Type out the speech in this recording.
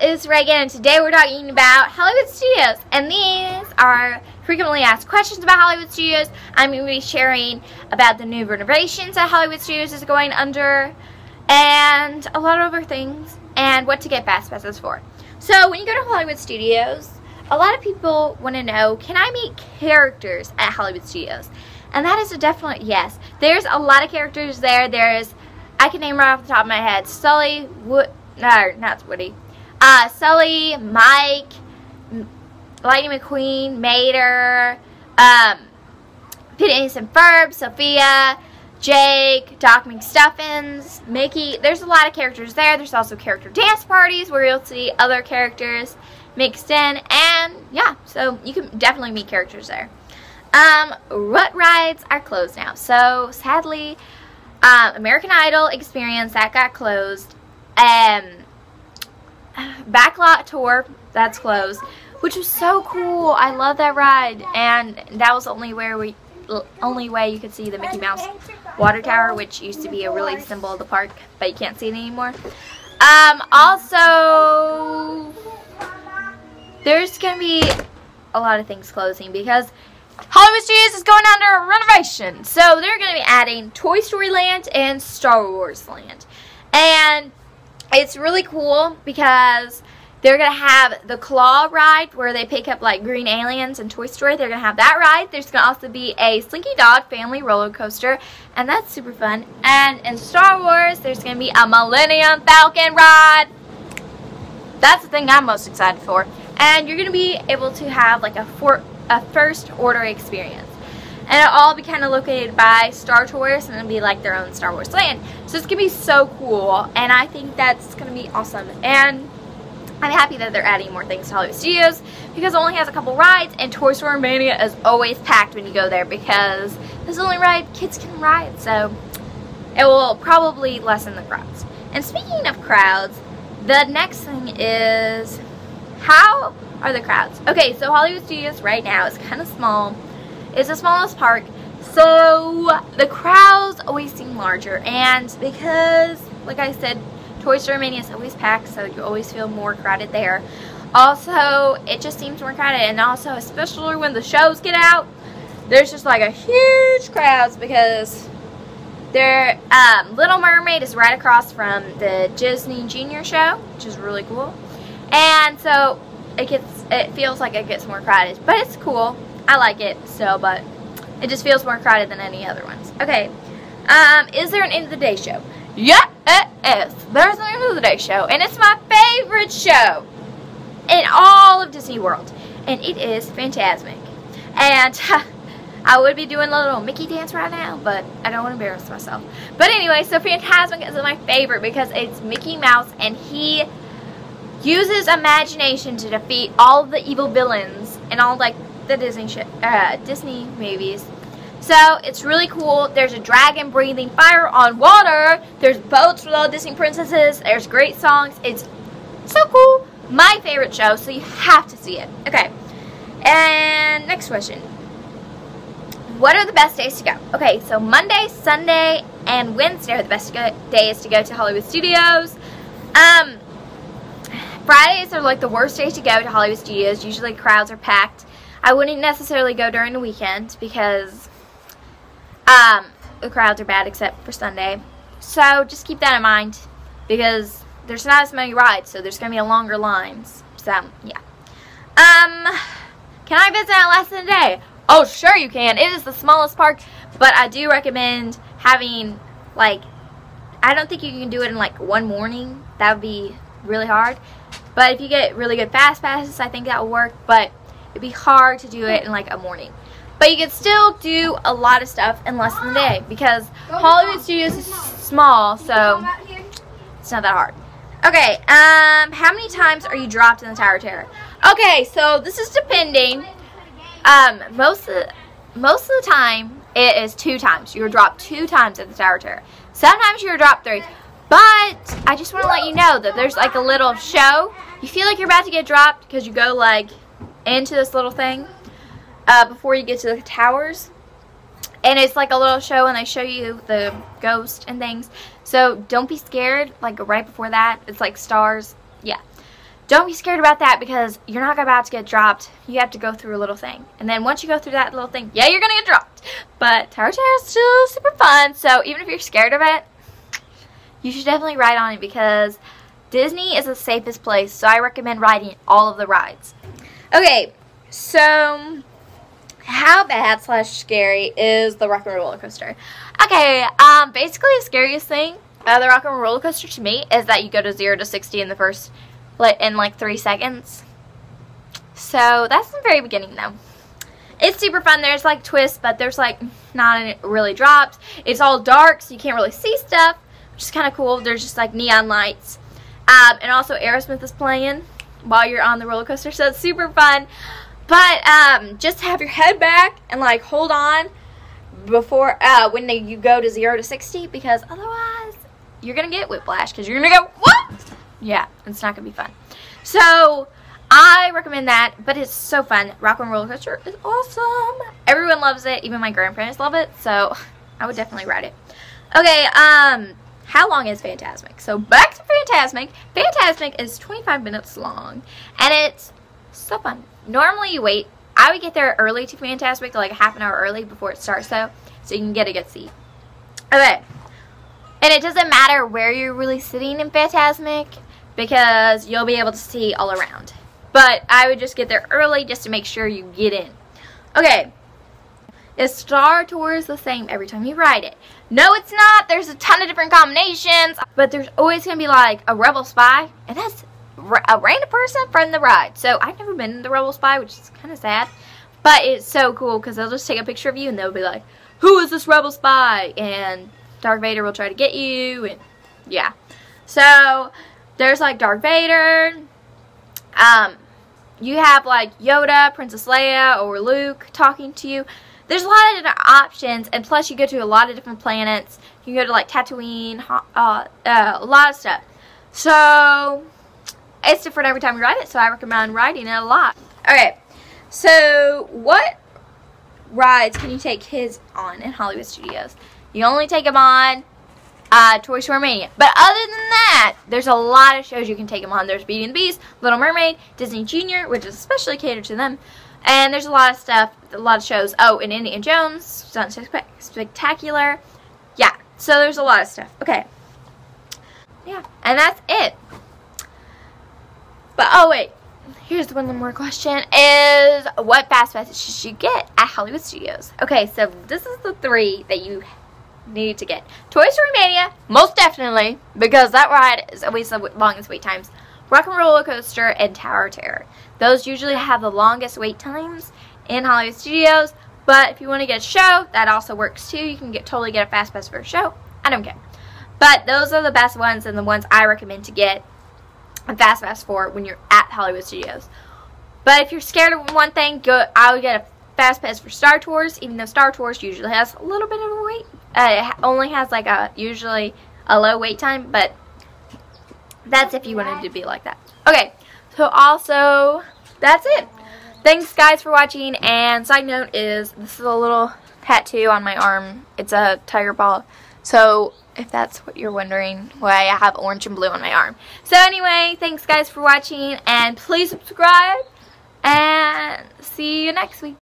it's Reagan, and today we're talking about Hollywood studios, and these are frequently asked questions about Hollywood studios. I'm going to be sharing about the new renovations that Hollywood studios is going under, and a lot of other things, and what to get fast passes for. So when you go to Hollywood studios, a lot of people want to know, can I meet characters at Hollywood studios? And that is a definite yes. There's a lot of characters there. I can name right off the top of my head, Sully, not Woody. Sully, Mike, Lightning McQueen, Mater, Phineas and Ferb, Sophia, Jake, Doc McStuffins, Mickey. There's a lot of characters there. There's also character dance parties where you'll see other characters mixed in, and yeah, so you can definitely meet characters there. What rides are closed now? So sadly, American Idol Experience, that got closed. Backlot Tour, that's closed, which was so cool. I love that ride, and that was the only way you could see the Mickey Mouse water tower, which used to be a really symbol of the park, but you can't see it anymore. Also, there's gonna be a lot of things closing because Hollywood Studios is going under a renovation, so they're gonna be adding Toy Story Land and Star Wars Land, and it's really cool because they're going to have the Claw ride where they pick up like green aliens in Toy Story. They're going to have that ride. There's going to also be a Slinky Dog family roller coaster, and that's super fun. And in Star Wars, there's going to be a Millennium Falcon ride. That's the thing I'm most excited for. And you're going to be able to have like a first order experience. And it'll all be kind of located by Star Tours, and it'll be like their own Star Wars land. So it's going to be so cool, and I think that's going to be awesome. And I'm happy that they're adding more things to Hollywood Studios because it only has a couple rides, and Toy Story Mania is always packed when you go there because this is the only ride kids can ride. So it will probably lessen the crowds. And speaking of crowds, the next thing is, how are the crowds? Okay, so Hollywood Studios right now is kind of small. It's the smallest park, so the crowds always seem larger, and because, like I said, Toy Story Mania is always packed, so you always feel more crowded there. Also, it just seems more crowded, and also, especially when the shows get out, there's just like a huge crowds because Little Mermaid is right across from the Disney Junior show, which is really cool, and so it feels like it gets more crowded, but it's cool. I like it, but it just feels more crowded than any other ones. Okay, is there an end of the day show? Yeah, it is. There's an end of the day show, and it's my favorite show in all of Disney World, and it is Fantasmic. And I would be doing a little Mickey dance right now, but I don't want to embarrass myself. But anyway, so Fantasmic is my favorite because it's Mickey Mouse, and he uses imagination to defeat all of the evil villains and all like the Disney movies. So it's really cool. There's a dragon breathing fire on water. There's boats with all Disney princesses. There's great songs. It's so cool. My favorite show, so you have to see it. Okay, and next question. What are the best days to go? Okay, so Monday, Sunday, and Wednesday are the best days to go to Hollywood Studios. Fridays are like the worst days to go to Hollywood Studios. Usually crowds are packed. I wouldn't necessarily go during the weekend because the crowds are bad except for Sunday. So just keep that in mind because there's not as many rides, so there's going to be longer lines. So, yeah. Can I visit in less than a day? Oh, sure you can. It is the smallest park, but I do recommend having, like, I don't think you can do it in, like, one morning. That would be really hard. But if you get really good fast passes, I think that will work, but it'd be hard to do it in like a morning. But you can still do a lot of stuff in less than a day because Hollywood Studios is small, so it's not that hard. Okay, how many times are you dropped in the Tower of Terror? Okay, so this is depending. Most of the time, it is 2 times. You're dropped 2 times at the Tower of Terror. Sometimes you're dropped 3. But I just want to let you know that there's like a little show. You feel like you're about to get dropped because you go like into this little thing before you get to the towers. And it's like a little show, and they show you the ghost and things. So don't be scared, like right before that. It's like stars. Yeah. don't be scared about that because you're not about to get dropped. You have to go through a little thing. And then once you go through that little thing, yeah, you're going to get dropped. But Tower Terror is still super fun. So even if you're scared of it, you should definitely ride on it because Disney is the safest place. So I recommend riding all of the rides. Okay, so how bad / scary is the Rock and Roller Coaster? Okay, basically the scariest thing the Rock and Roller Coaster to me is that you go to 0 to 60 in the first, in like 3 seconds. So that's the very beginning though. It's super fun. There's like twists, but there's like not any really drops. It's all dark, so you can't really see stuff, which is kind of cool. There's just like neon lights. And also Aerosmith is playing while you're on the roller coaster, so it's super fun. But just have your head back and like hold on before when you go to 0 to 60, because otherwise you're gonna get whiplash because you're gonna go what? Yeah, it's not gonna be fun. So I recommend that, but it's so fun. Rock and Roller Coaster is awesome. Everyone loves it. Even my grandparents love it, so I would definitely ride it. Okay, how long is Fantasmic? So back to Fantasmic. Fantasmic is 25 minutes long, and it's so fun. Normally you wait. I would get there early to Fantasmic, like a half an hour early before it starts though, so you can get a good seat. Okay, and it doesn't matter where you're really sitting in Fantasmic because you'll be able to see all around. But I would just get there early just to make sure you get in. Okay, is Star Tours the same every time you ride it? No, it's not. There's a ton of different combinations, but there's always going to be like a Rebel Spy, and that's a random person from the ride. So I've never been in the Rebel Spy, which is kind of sad, but it's so cool because they'll just take a picture of you and they'll be like, who is this Rebel Spy? And Darth Vader will try to get you, and yeah. So there's like Darth Vader. You have like Yoda, Princess Leia, or Luke talking to you. There's a lot of different options, and plus you go to a lot of different planets. You can go to like Tatooine, a lot of stuff. So it's different every time you ride it, so I recommend riding it a lot. Okay, so what rides can you take kids on in Hollywood Studios? You only take them on Toy Story Mania. But other than that, there's a lot of shows you can take them on. There's Beauty and the Beast, Little Mermaid, Disney Junior, which is especially catered to them. And there's a lot of stuff, a lot of shows. Oh, and Indiana Jones, Stunt Spectacular. Yeah, so there's a lot of stuff. Okay. Yeah, and that's it. But, oh wait, here's one more question, is what Fast Pass should you get at Hollywood Studios? Okay, so this is the 3 that you need to get. Toy Story Mania, most definitely, because that ride is always the longest wait times. Rock and Roller Coaster and Tower Terror. Those usually have the longest wait times in Hollywood Studios, but if you want to get a show, that also works too. You can totally get a Fast Pass for a show. I don't care. But those are the best ones and the ones I recommend to get a Fast Pass for when you're at Hollywood Studios. But if you're scared of one thing, I would get a Fast Pass for Star Tours, even though Star Tours usually has a little bit of a wait. It only has like usually a low wait time, but that's if you wanted to be like that. Okay, so also that's it. Thanks guys for watching, and side note is this is a little tattoo on my arm. It's a tiger paw. So if that's what you're wondering, why I have orange and blue on my arm. So anyway, thanks guys for watching, and please subscribe, and see you next week.